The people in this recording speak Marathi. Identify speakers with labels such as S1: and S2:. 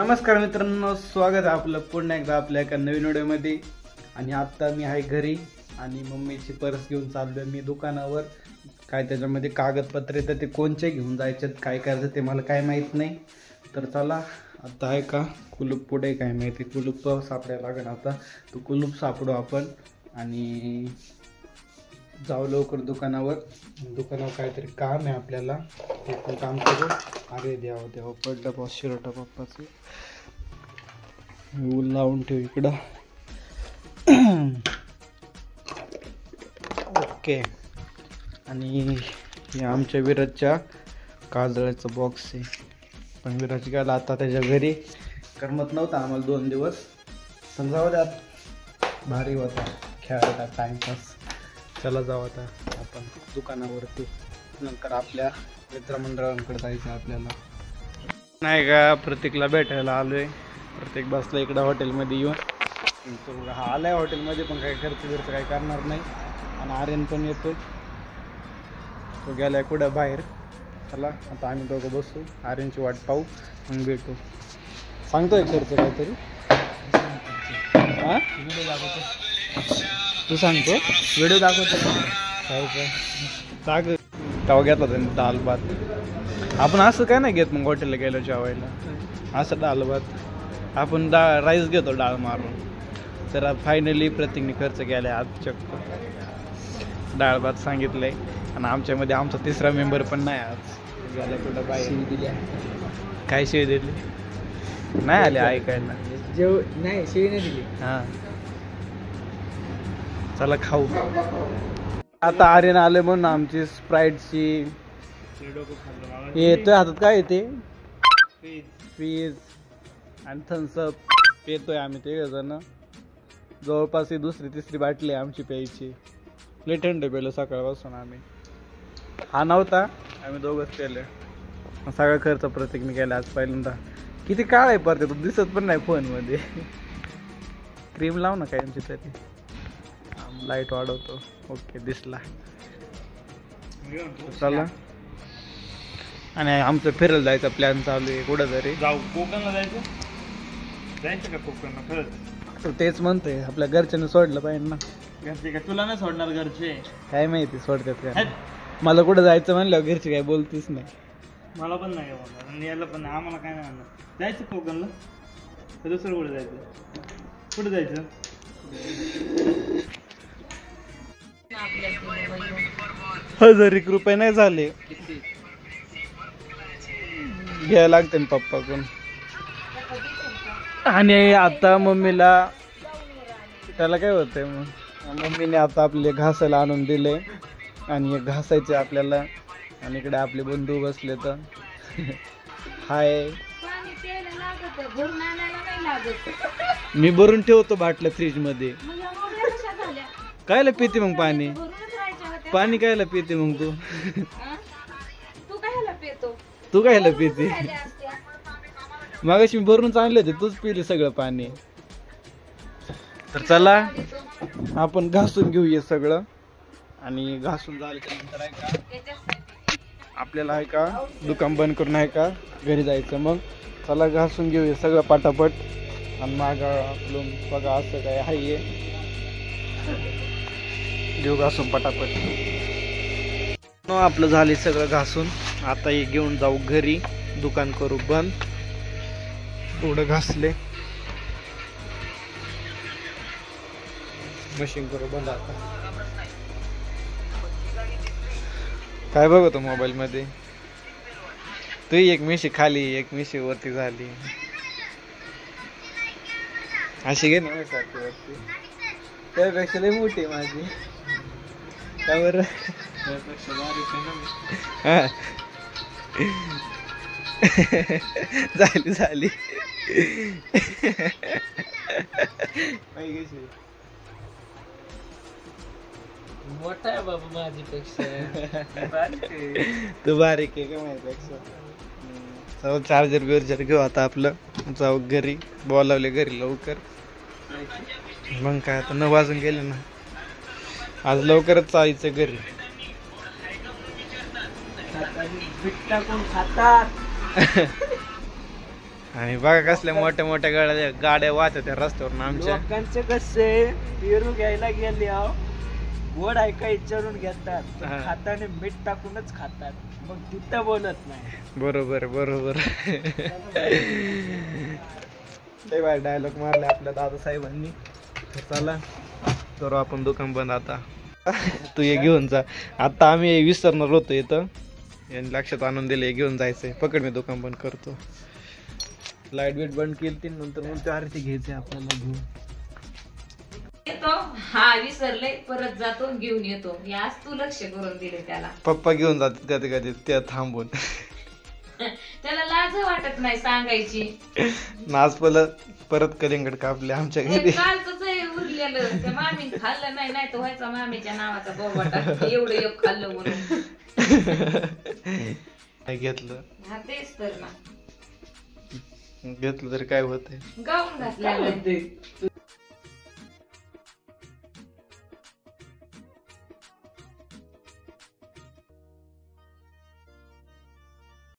S1: नमस्कार मित्रांनो, स्वागत आहे आपलं पुन्हा एकदा आपल्या एका नवीन व्हिडिओमध्ये। आणि आता मी आहे घरी आणि मम्मीची पर्स घेऊन चाललोय मी दुकानावर। काय त्याच्यामध्ये कागदपत्रे तर ते कोणचे घेऊन जायचेत, काय करायचं ते मला काय माहित नाही। तर चला आता आहे का कुलूप पुढे काय माहिती, कुलूप सापडायला लागेल आता। तो कुलूप सापडू आपण आणि जाऊ लवकर दुकानावर। दुकानावर काहीतरी काम आहे आपल्याला, ते पण काम करू। अरे देवा देवा, पडलं बॉस शिरट पप्पाचं, ऊल लावून ठेव इकडं। ओके, आणि हे आमच्या विराजच्या काजळाचं बॉक्स आहे, पण विराज गेला आता त्याच्या घरी, करमत नव्हतं आम्हाला 2 दिवस। पण जाऊ द्यात, भारी होता खेळायचा टाइमपास। चला जाऊ आता आपण दुकानावरती, नंतर आपल्या मित्रमंडळांकडे जायचं आपल्याला नाही का। प्रतीकला भेटायला आलोय, प्रतीक बसला इकडं हॉटेलमध्ये येऊन। तो हा आलाय हॉटेलमध्ये, पण काही खर्च बिर्च काही करणार नाही। आणि आर्यन पण येतो, तो गेलाय कुठं बाहेर। चला आता आम्ही दोघं बसू, आर्यनची वाट पाहू, मग भेटू। सांगतोय खर्च काहीतरी, हां तू सांगतो, व्हिडिओ दाखवतो काय तवा घेतला त्यांनी दाल भात। आपण असं काय नाही घेत मग हॉटेलला गेलो जेवायला, असं डाळ भात आपण राईस घेतो डाळ मारून। तर फायनली प्रतीकने खर्च केलाय आज चक्क, डाळ भात सांगितलंय। आणि आमच्यामध्ये आमचा 3रा मेंबर पण नाही आज, गेला कुठं बाहेर। काय शिवी दिली नाही, आले ऐकायला
S2: नाही शिवी नाही दिली।
S1: हां चला खाऊ आता। आर्यन आले म्हणून आमची स्प्राईटची येतोय हातात, काय येते फीज आणि थम्सअप पेतोय आम्ही 3 जण। जवळपास ही 2री-3री बाटली आमची प्यायची, लय थंड पेलो सकाळपासून आम्ही। हा नव्हता, आम्ही दोघंच पेले। सगळा खर्च प्रतीकने केला आज पहिल्यांदा। किती काळ आहे परत, तो दिसत पण नाही फोनमध्ये। क्रीम लाव ना काय आमची तरी, लाईट वाढवतो। ओके दिसला, चला। आणि आमचं फिरायला जायचा प्लॅन चालू आहे, कुठं तरी
S2: जाऊ। कोकणला जायचं का कोकणला? खरंच
S1: तर तेच म्हणतोय, आपल्या घरच्यांनी सोडलं पाहिजे ना।
S2: घरचे का तुला नाही सोडणार? घरचे
S1: काय माहिती सोडतात का, मला कुठं जायचं म्हणल्यावर घरची काय बोलतीच नाही।
S2: मला पण नाही बोलणार आणि याला पण नाही, आम्हाला काय नाही म्हणणार। जायचं कोकणला तर दुसरं कुठं जायचं? कुठं जायचं?
S1: 1000 रुपये नाही झाले, घ्यायला लागते ना पप्पाकडून। आणि आता मम्मीला त्याला काय होतंय, मग मम्मीने आता आपले घासायला आणून दिले आणि हे घासायचे आपल्याला। आणि इकडे आपले बंधू बसले तर हाय, मी भरून ठेवतो बाटल्या फ्रीज मध्ये। कायला पिते मग पाणी? पाणी कायला पिते मग तू? तू कायला पिते? मगाशी मी भरून आणले होते, तूच पिली सगळं पाणी। तर चला आपण घासून घेऊया सगळं, आणि घासून झाल्याच्या नंतर आहे का आपल्याला आहे का दुकान बंद करून आहे का घरी जायचं। मग चला घासून घेऊया सगळं पटापट। आणि माग आपलं बघा असं काय आहे, घेऊ घासून पटापट। आपलं झाले सगळं घासून, आता हे घेऊन जाऊ घरी, दुकान करू बंद। थोडं घासले, मशीन करू बंद आता। काय बघतो मोबाईल मध्ये तू? एक मिशी खाली, एक मिशी वरती झाली, अशी घे ना सारखी वरती। त्यापेक्षा लई मोठी आहे माझी, त्यावर झाली झाली
S2: मोठा आहे बाबा माझ्यापेक्षा,
S1: तू बारीक आहे का माझ्यापेक्षा। चला चार्जर बिर्जर घेऊ आता, आपलं जाऊ घरी। बोलावले घरी लवकर, मग काय आता 9 वाजून गेले ना, आज लवकरच जायचं घरी।
S2: बिट्टा कोण खातात?
S1: आणि बघा कसल्या मोठ्या मोठ्या गाड्या वाहत्या त्या रस्त्यावरून आमच्या.
S3: लोकांचे कसे पेरू घ्यायला गेले गोड ऐका विचारून घेतात
S1: हा.
S3: खाताने मीठ टाकूनच खातात मग तिथं बोलत नाही.
S1: बरोबर बरोबर. लय बाय डायलॉग मारले आपल्या दादासाहेबांनी. तर चला करू आपण दुकान बंद आता. तू हे घेऊन जा. आता आम्ही विसरणार होतो इथं, यांनी लक्षात आणून दिले घेऊन जायचंय. पकड मी दुकान बंद करतो. लाईट बीट बंद केली नंतर मग ते आरती घ्यायचे आपल्याला घेऊन
S4: येतो. हा विसरले परत जातो घेऊन येतो. आज तू लक्ष करून दिले त्याला.
S1: पप्पा घेऊन जाते कधी कधी त्या थांबून.
S4: त्याला लाज वाटत नाही सांगायची.
S1: नाच परत कलिंगड कापले आमच्या घरी.
S4: कालच उरलेलं त्या मामीने खाल्लं नाही, नाही तर व्हायचा मामीच्या नावाचा बोबाटा. एवढं एक खाल्लं म्हणून
S1: काय घेतलं.
S4: हा तेच तर ना.
S1: घेतलं तरी काय होतंय.
S4: गाऊन घातल्या